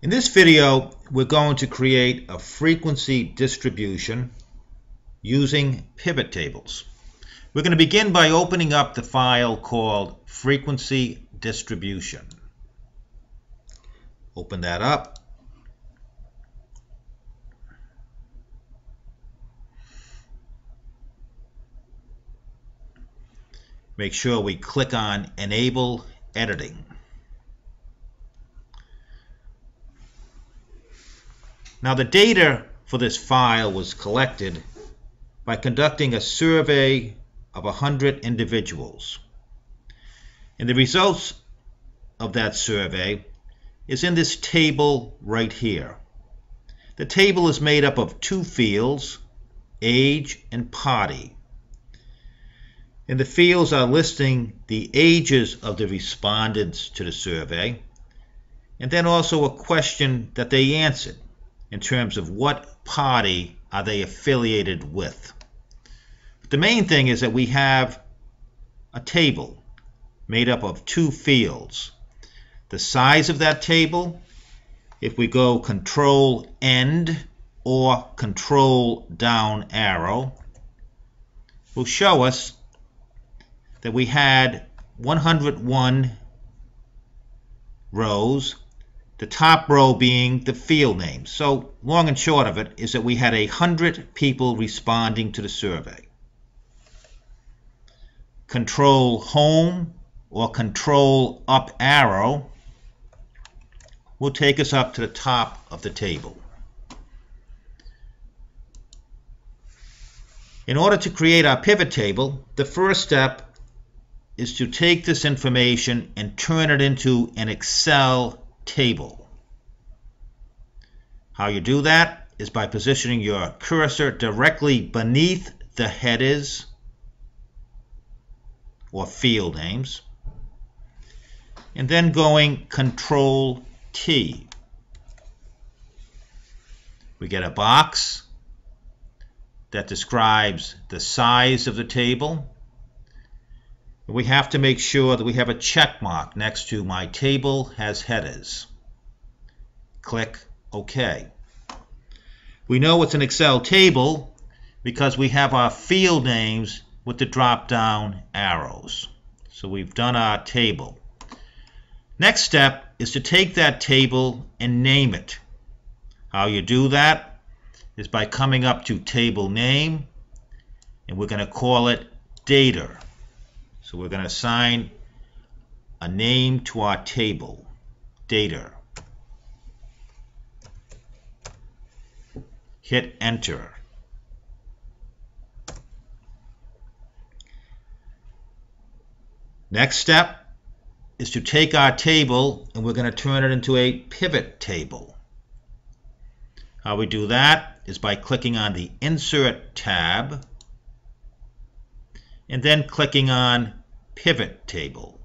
In this video, we're going to create a frequency distribution using pivot tables. We're going to begin by opening up the file called frequency distribution. Open that up. Make sure we click on Enable Editing. Now, the data for this file was collected by conducting a survey of 100 individuals. And the results of that survey is in this table right here. The table is made up of two fields, age and party. And the fields are listing the ages of the respondents to the survey, and then also a question that they answered in terms of what party are they affiliated with. But the main thing is that we have a table made up of two fields. The size of that table, if we go Control End or Control Down arrow, will show us that we had 101 rows, the top row being the field name. So long and short of it is that we had 100 people responding to the survey. Control Home or Control Up arrow will take us up to the top of the table. In order to create our pivot table, the first step is to take this information and turn it into an Excel table. How you do that is by positioning your cursor directly beneath the headers or field names, and then going Control T. We get a box that describes the size of the table. We have to make sure that we have a check mark next to My Table Has Headers. Click OK. We know it's an Excel table because we have our field names with the drop-down arrows. So we've done our table. Next step is to take that table and name it. How you do that is by coming up to Table Name, and we're going to call it Data. So we're going to assign a name to our table, Data. Hit Enter. Next step is to take our table and we're going to turn it into a pivot table. How we do that is by clicking on the Insert tab and then clicking on Pivot Table.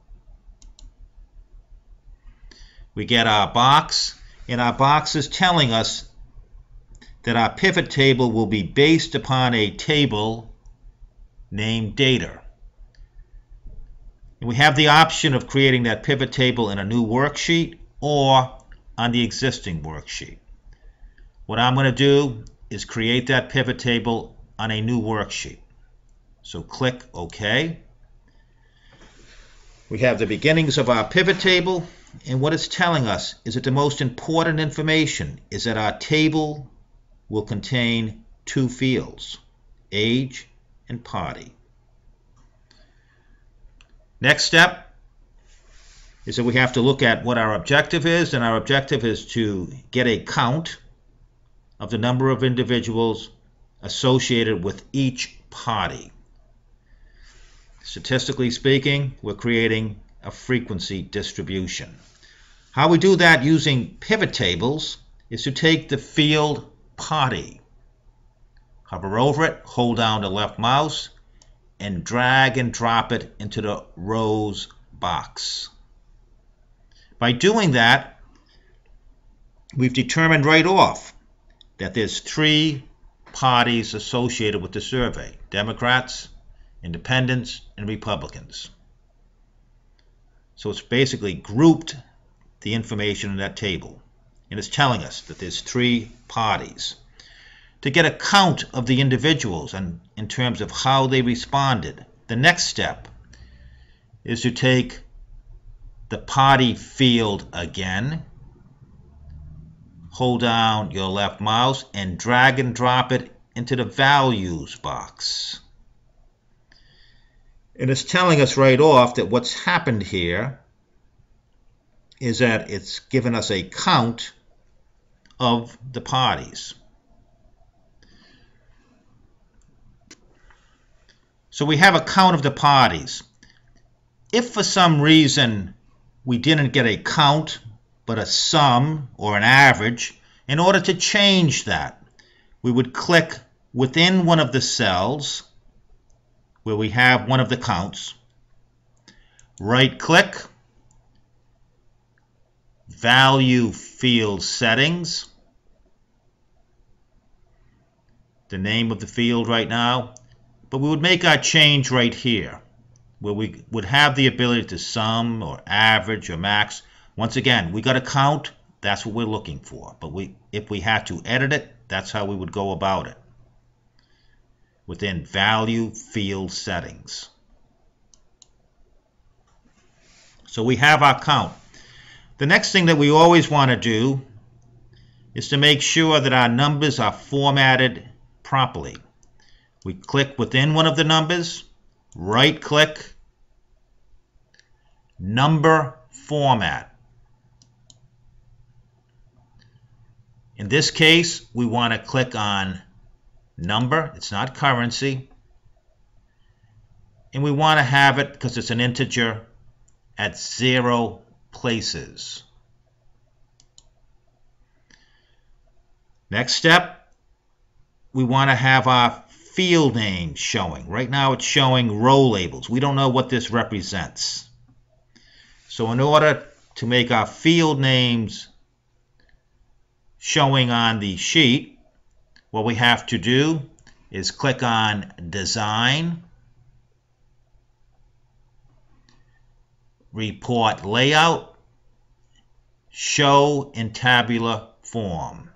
We get our box, and our box is telling us that our pivot table will be based upon a table named Data. And we have the option of creating that pivot table in a new worksheet or on the existing worksheet. What I'm going to do is create that pivot table on a new worksheet. So click OK. We have the beginnings of our pivot table, and what it's telling us is that the most important information is that our table will contain two fields, age and party. Next step is that we have to look at what our objective is, and our objective is to get a count of the number of individuals associated with each party. Statistically speaking, we're creating a frequency distribution. How we do that using pivot tables is to take the field party, hover over it, hold down the left mouse, and drag and drop it into the rows box. By doing that, we've determined right off that there's three parties associated with the survey: Democrats, Independents, and Republicans. So it's basically grouped the information in that table. and it's telling us that there's 3 parties. To get a count of the individuals and in terms of how they responded, the next step is to take the party field again, hold down your left mouse and drag and drop it into the values box. And it's telling us right off that what's happened here is that it's given us a count of the parties. So we have a count of the parties. If for some reason we didn't get a count but a sum or an average, in order to change that, we would click within one of the cells where we have one of the counts, right click, value field settings, the name of the field right now, but we would make our change right here where we would have the ability to sum or average or max. Once again, we got a count, that's what we're looking for, but if we had to edit it, that's how we would go about it, within value field settings. So we have our count. The next thing that we always want to do is to make sure that our numbers are formatted properly. We click within one of the numbers, right click, number format. In this case, we want to click on number, it's not currency, and we want to have it, because it's an integer, at 0 places. Next step, we want to have our field name showing. Right now it's showing row labels. We don't know what this represents. So in order to make our field names showing on the sheet, what we have to do is click on Design, Report Layout, Show in Tabular Form.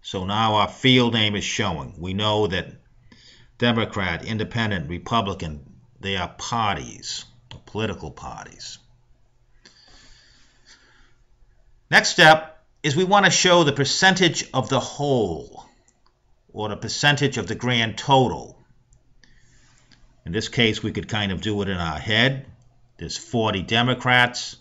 So now our field name is showing. We know that Democrat, Independent, Republican, they are parties, political parties. Next step is we want to show the percentage of the whole, or the percentage of the grand total. In this case, we could kind of do it in our head. There's 40 Democrats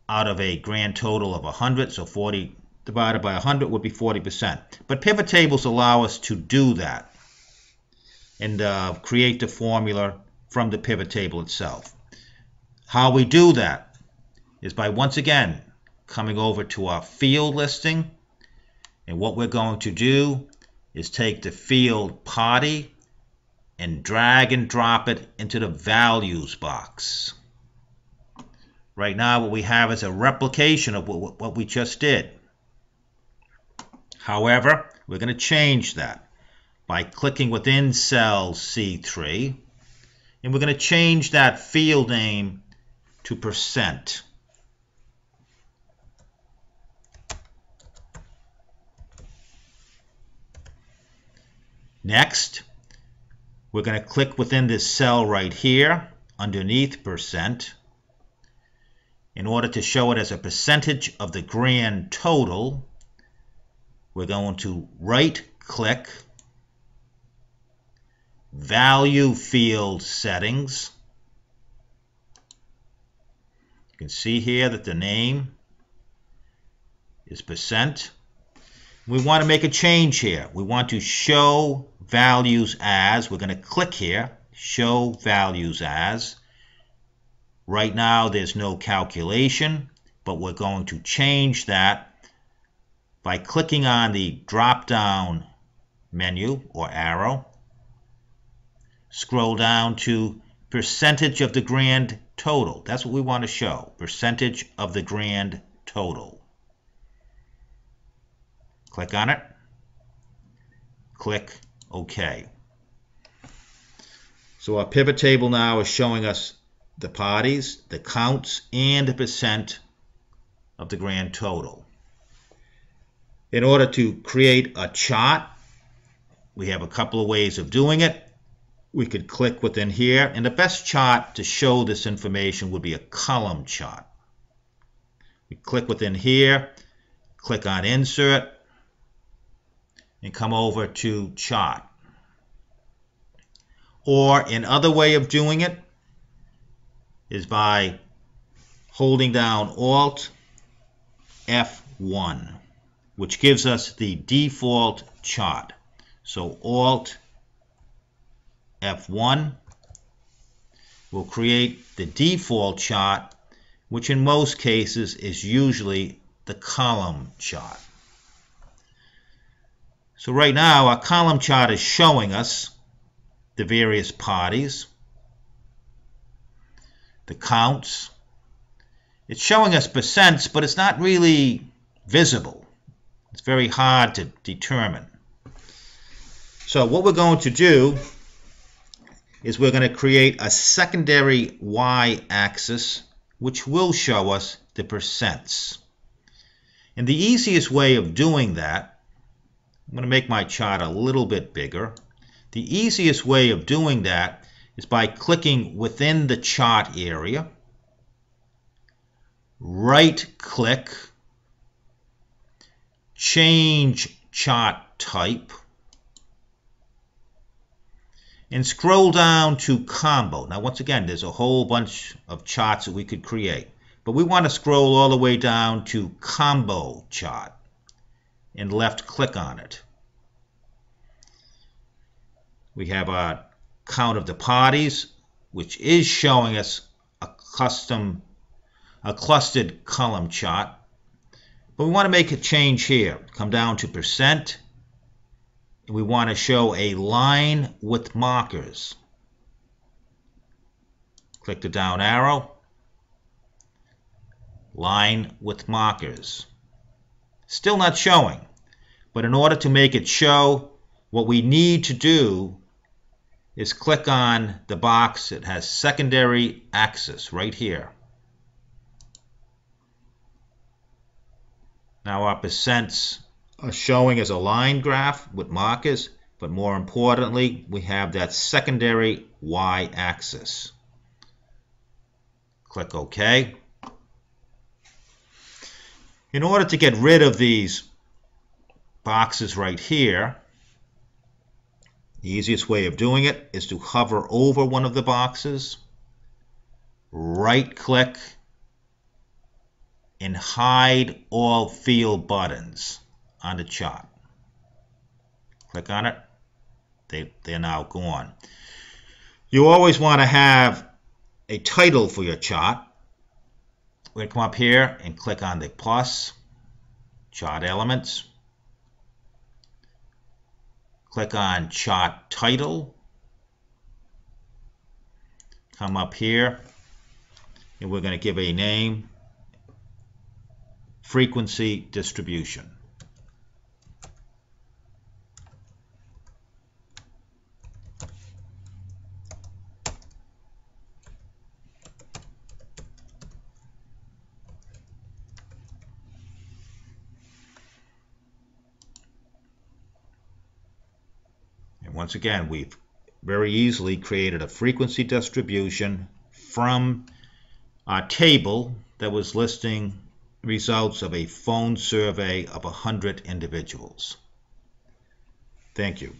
out of a grand total of 100, so 40 divided by 100 would be 40%. But pivot tables allow us to do that and create the formula from the pivot table itself. How we do that is by, once again, coming over to our field listing, and what we're going to do is take the field party and drag and drop it into the values box. Right now what we have is a replication of what we just did. However, we're going to change that by clicking within cell C3, and we're going to change that field name to %. Next, we're going to click within this cell right here underneath %. In order to show it as a percentage of the grand total, we're going to right click, value field settings. You can see here that the name is %. We want to make a change here. We want to show values as. We're going to click here, show values as. Right now there's no calculation, but we're going to change that by clicking on the drop down menu or arrow. Scroll down to percentage of the grand total. That's what we want to show, percentage of the grand total. Click on it, click OK. So our pivot table now is showing us the parties, the counts, and the percent of the grand total. In order to create a chart, we have a couple of ways of doing it. We could click within here, and the best chart to show this information would be a column chart. We click within here, click on Insert, and come over to Chart. Or another way of doing it is by holding down Alt F1, which gives us the default chart. So Alt F1 will create the default chart, which in most cases is usually the column chart. So right now our column chart is showing us the various parties, the counts. It's showing us percents, but it's not really visible. It's very hard to determine. So what we're going to do is we're going to create a secondary y-axis which will show us the percents. And the easiest way of doing that, I'm going to make my chart a little bit bigger. The easiest way of doing that is by clicking within the chart area, right-click, change chart type, and scroll down to Combo. Now, once again, there's a whole bunch of charts that we could create, but we want to scroll all the way down to Combo Chart and left-click on it. We have our count of the parties, which is showing us a clustered column chart, but we want to make a change here. Come down to percent. We want to show a line with markers. Click the down arrow. Line with markers. Still not showing, but in order to make it show, what we need to do is click on the box that has secondary axis right here. Now our percents are showing as a line graph with markers, but more importantly, we have that secondary y-axis. Click OK. In order to get rid of these boxes right here, the easiest way of doing it is to hover over one of the boxes, right-click, and hide all field buttons on the chart. Click on it. They're now gone. You always want to have a title for your chart. We're going to come up here and click on the plus, Chart Elements. Click on Chart Title. Come up here, and we're going to give a name, Frequency Distribution. Once again, we've very easily created a frequency distribution from our table that was listing results of a phone survey of 100 individuals. Thank you.